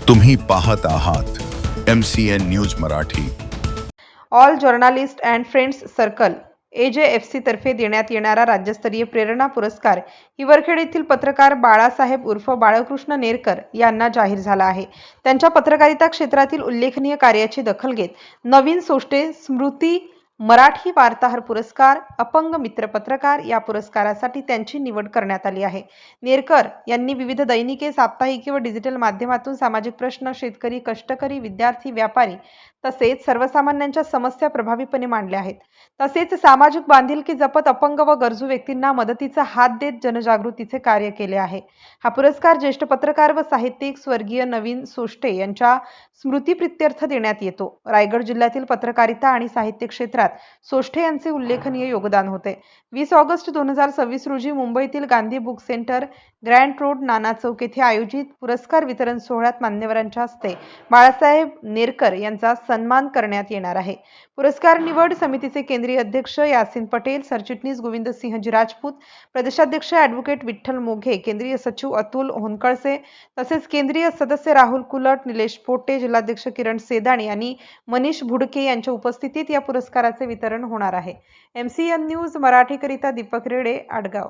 तुम्ही पाहत आहात MCN news Marathi. All journalist and friends circle AJFC तर्फे देण्यात येणारा राज्यस्तरीय प्रेरणा पुरस्कार हिवरखेड येथील पत्रकार बाळासाहेब उर्फ बाळकृष्ण नेरकर यांना जाहीर झाला आहे। त्यांच्या पत्रकारिता क्षेत्रातील उल्लेखनीय कार्याची दखल घेत नवीन सोष्टे स्मृती मराठी वार्ताहर पुरस्कार अपंग मित्र पत्रकार या पुरस्कारासाठी त्यांची निवड करण्यात आली आहे। नेरकर यांनी विविध दैनिके, साप्ताहिके व डिजिटल माध्यमातून सामाजिक प्रश्न, शेतकरी, कष्टकरी, विद्यार्थी, व्यापारी तसेच सर्वसामान्यांच्या समस्या प्रभावीपणे मांडल्या आहेत। तसेच सामाजिक बांधिलकी जपत अपंग व गरजू व्यक्तींना मदतीचा हात देत जनजागृतीचे कार्य केले आहे। हा पुरस्कार ज्येष्ठ पत्रकार व साहित्यिक स्वर्गीय नवीन सोष्टे यांच्या स्मृतीप्रित्यर्थ देण्यात येतो। रायगड जिल्ह्यातील पत्रकारिता आणि साहित्य क्षेत्रात सोष्टे यांचे उल्लेखनीय योगदान होते। 20 ऑगस्ट 2026 रोजी मुंबईतील Gandhi book centre, grand road, Nana Chowk येथे आयोजित पुरस्कार वितरण सोहळ्यात मान्यवरांच्या हस्ते बाळासाहेब नेरकर यांचा सन्मान करण्यात येणार आहे। पुरस्कार निवड समितीचे केंद्रीय अध्यक्ष यासिन पटेल, सरचिटणीस गोविंदसिंहजी राजपूत, प्रदेशाध्यक्ष ॲडव्होकेट विठ्ठल मोघे, केंद्रीय सचिव अतुल होनकळसे तसेच केंद्रीय सदस्य राहुल कुलट, निलेश पोटे, जिल्हाध्यक्ष किरण सेदाणी आणि मनीष भुडके यांच्या उपस्थितीत या पुरस्काराचे वितरण होणार आहे। MCN न्यूज मराठीकरिता दीपक रेडे, आडगाव।